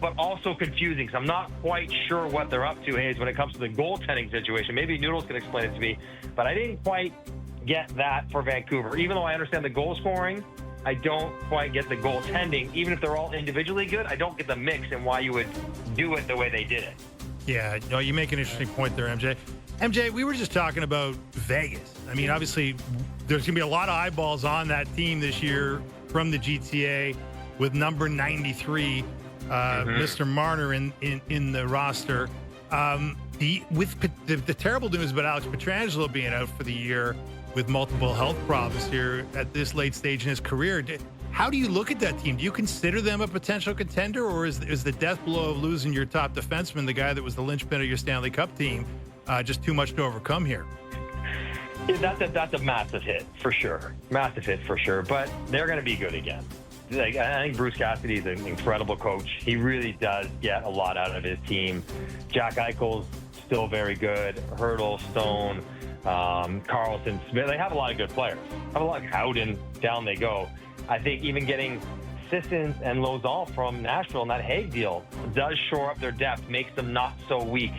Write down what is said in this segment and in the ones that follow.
But also confusing. So I'm not quite sure what they're up to, Hayes, when it comes to the goaltending situation. Maybe Noodles can explain it to me, but I didn't quite get that for Vancouver. Even though I understand the goal scoring, I don't quite get the goaltending. Even if they're all individually good, I don't get the mix and why you would do it the way they did it. Yeah, no, you make an interesting point there, MJ. MJ, we were just talking about Vegas. I mean, obviously, there's going to be a lot of eyeballs on that team this year from the GTA with number 93, Mr. Marner in the roster. The terrible news about Alex Pietrangelo being out for the year with multiple health problems here at this late stage in his career. How do you look at that team? Do you consider them a potential contender, or is the death blow of losing your top defenseman, the guy that was the linchpin of your Stanley Cup team, just too much to overcome here? Yeah, that's a massive hit for sure. Massive hit for sure. But they're going to be good again. Like, I think Bruce Cassidy is an incredible coach. He really does get a lot out of his team. Jack Eichel's still very good. Hurdle, Stone, Carlson, Smith. They have a lot of good players. Have a lot of Howden, down they go. I think even getting Sissons and Lozal from Nashville in that Hague deal does shore up their depth, makes them not so weak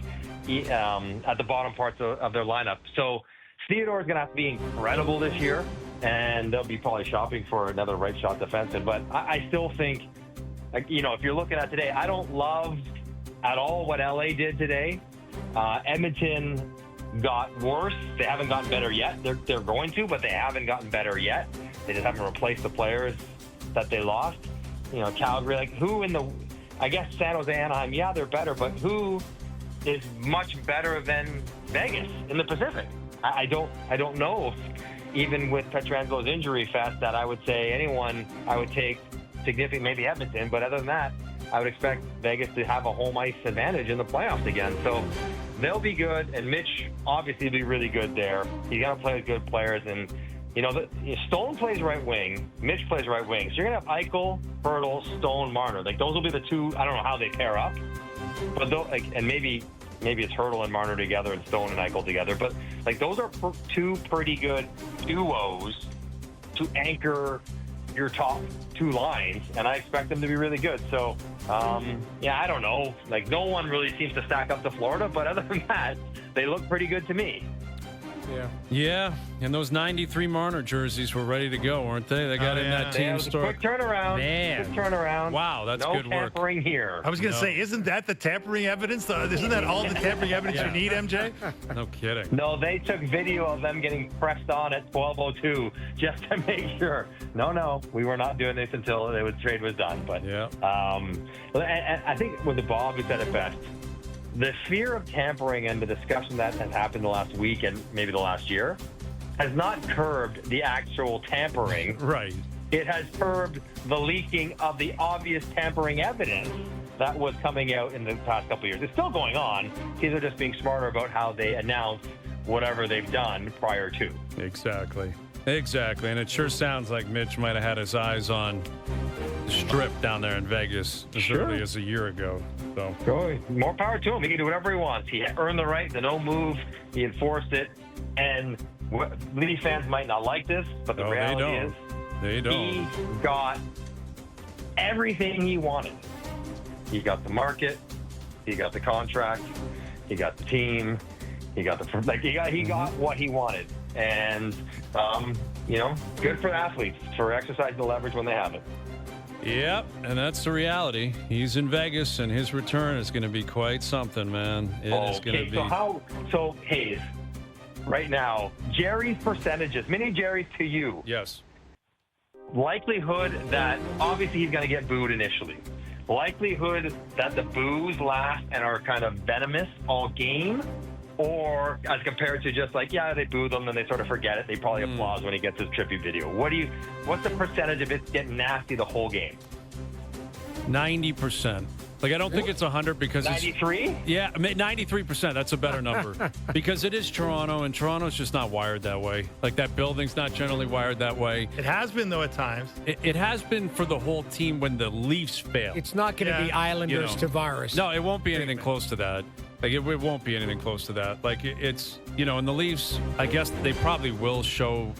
at the bottom parts of their lineup. So Theodore is going to have to be incredible this year, and they'll be probably shopping for another right shot defenseman. But I still think, like, if you're looking at today, I don't love at all what LA did today. Edmonton got worse. They haven't gotten better yet. They're going to, but they haven't gotten better yet. They just haven't replaced the players that they lost. Calgary, like who I guess San Jose, Anaheim, yeah, they're better, but who is much better than Vegas in the Pacific? I don't know if, even with Pietrangelo's injury fest, that I would say anyone I would take significant, maybe Edmonton, but other than that, I would expect Vegas to have a home ice advantage in the playoffs again. So they'll be good, and Mitch obviously will be really good there. He's going to play with good players, and Stone plays right wing, Mitch plays right wing. So you're going to have Eichel, Hurdle, Stone, Marner. Like, those will be the two. I don't know how they pair up, but and maybe it's Hurdle and Marner together and Stone and Eichel together. But like, those are two pretty good duos to anchor your top two lines, and I expect them to be really good. So, I don't know. Like, no one really seems to stack up to Florida, but other than that, they look pretty good to me. Yeah, and those 93 Marner jerseys were ready to go, weren't they? They got in that team store. Quick turnaround. Man. Quick turnaround. Wow, that's good work. No tampering here. I was going to say, isn't that the tampering evidence? Isn't that all the tampering evidence you need, MJ? No kidding. No, they took video of them getting pressed on at 12:02 just to make sure. No, we were not doing this until the trade was done. But and I think with the Bob, who said it best, the fear of tampering and the discussion that has happened the last week and maybe the last year has not curbed the actual tampering. Right. It has curbed the leaking of the obvious tampering evidence that was coming out in the past couple of years. It's still going on. Kids are just being smarter about how they announce whatever they've done prior to. Exactly. And it sure sounds like Mitch might have had his eyes on the strip down there in Vegas as early as a year ago. So more power to him. He can do whatever he wants. He earned the right to no move. He enforced it. And Leafs fans might not like this, but the reality is he got everything he wanted. He got the market. He got the contract. He got the team. He got he got what he wanted. And, good for athletes for exercising the leverage when they have it. Yep, and that's the reality. He's in Vegas, and his return is going to be quite something, man. It is going to be. So, Hayes, right now, Jerry's percentages, mini Jerry's to you. Yes. Likelihood that, obviously, he's going to get booed initially. Likelihood that the boos last and are kind of venomous all game, or as compared to just like, they boo them and they sort of forget it. They probably applause when he gets his trippy video. What's the percentage of it getting nasty the whole game? 90%. Like, I don't think it's 100 because 93? Yeah, 93%. That's a better number because it is Toronto, and Toronto's just not wired that way. Like, that building's not generally wired that way. It has been, though, at times. It has been for the whole team when the Leafs fail. It's not going to be Islanders to Virus. No, it won't be anything close to that. Like, it won't be anything close to that. Like, it's, and the Leafs, I guess they probably will show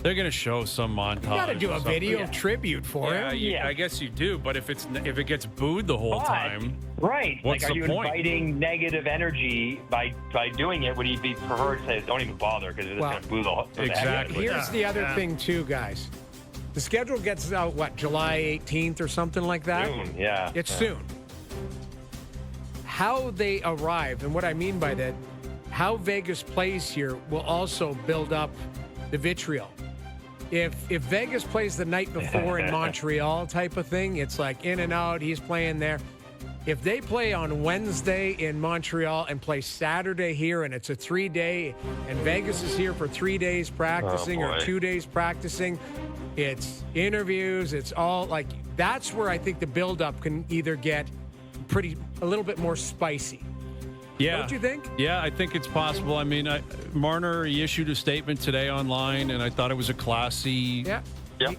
They're going to show some montage. You got to do a video tribute for him. I guess you do. But if it gets booed the whole time, right? What's like, are the you point? inviting negative energy by doing it? Would he be preferred to say, "Don't even bother," because it's going to boo the whole exactly. Here's the other thing, too, guys. The schedule gets out, July 18th or something like that? Soon, yeah. It's soon. How they arrive, and what I mean by that, how Vegas plays here will also build up the vitriol. If Vegas plays the night before in Montreal type of thing, it's like in and out, he's playing there. If they play on Wednesday in Montreal and play Saturday here, and it's a 3-day, and Vegas is here for 3 days practicing or 2 days practicing, it's interviews, it's all like, that's where I think the buildup can either get a little bit more spicy. Yeah. Don't you think? Yeah, I think it's possible. I mean, Marner, he issued a statement today online, and I thought it was a classy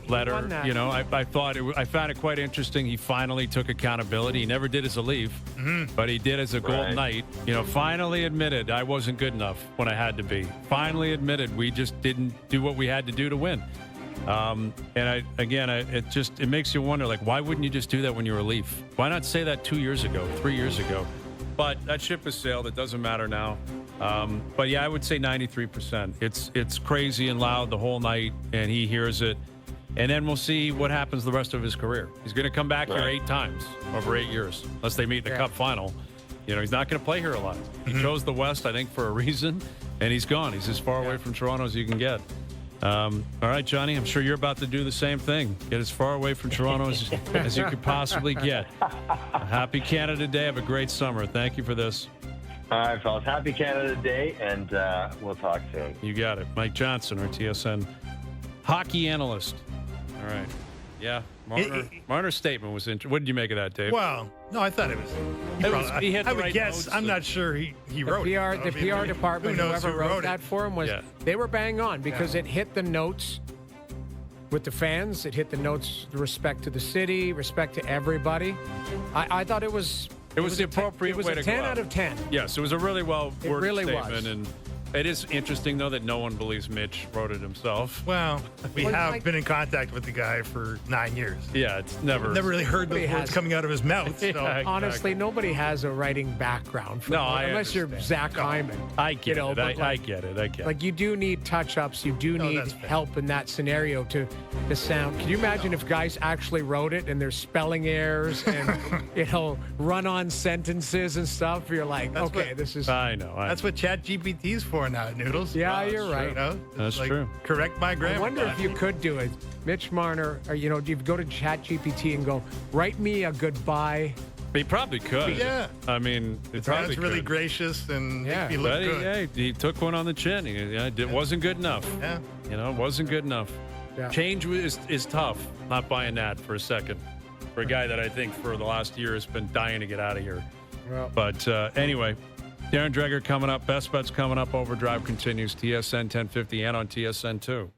letter. You know, I found it quite interesting. He finally took accountability. He never did as a Leaf, but he did as a Golden Knight. You know, finally admitted I wasn't good enough when I had to be. Finally admitted we just didn't do what we had to do to win. It makes you wonder, like, why wouldn't you just do that when you were a Leaf? Why not say that 2 years ago, 3 years ago? But that ship has sailed. It doesn't matter now. But yeah, I would say 93%. It's crazy and loud the whole night, and he hears it. And then we'll see what happens the rest of his career. He's going to come back here 8 times over 8 years, unless they meet in the Cup final. You know, he's not going to play here a lot. He chose the West, I think, for a reason, and he's gone. He's as far away from Toronto as you can get. All right, Johnny, I'm sure you're about to do the same thing. Get as far away from Toronto as you could possibly get. Happy Canada Day. Have a great summer. Thank you for this. All right, fellas. Happy Canada Day, and we'll talk soon. You got it. Mike Johnson, our TSN hockey analyst. All right. Yeah. Marner's statement was interesting. What did you make of that, Dave? Well, no, I thought it was. He had the I would right guess. notes I'm not sure he wrote it. The PR department, whoever wrote that for him, they were bang on because it hit the notes with the fans. It hit the notes, the respect to the city, respect to everybody. I thought it was. It was the appropriate way to go. It was a 10 out of 10. Yes, it was a really well-worded statement. Was. And it is interesting, though, that no one believes Mitch wrote it himself. Well, we have been in contact with the guy for 9 years. Yeah, it's never really heard the words coming out of his mouth. So. Exactly. Honestly, nobody has a writing background. Unless you're Zach Hyman. I get it. I get it. Like, you do need touch-ups. You do need help in that scenario to sound. Can you imagine if guys actually wrote it and there's spelling errors and, run-on sentences and stuff? You're like, this is... I know. That's what ChatGPT's for now, Noodles. Yeah, you're right. You know? That's true. Correct my grammar. I wonder if you could do it. Mitch Marner, or, you go to ChatGPT and go, write me a goodbye. He probably could. Yeah. I mean, it's really gracious and make me look but good. He took one on the chin. It wasn't good enough. Yeah. It wasn't good enough. Yeah. Change is tough. Not buying that for a second. For a guy that I think for the last year has been dying to get out of here. Well. But anyway, Darren Dreger coming up. Best Bets coming up. Overdrive continues. TSN 1050 and on TSN 2.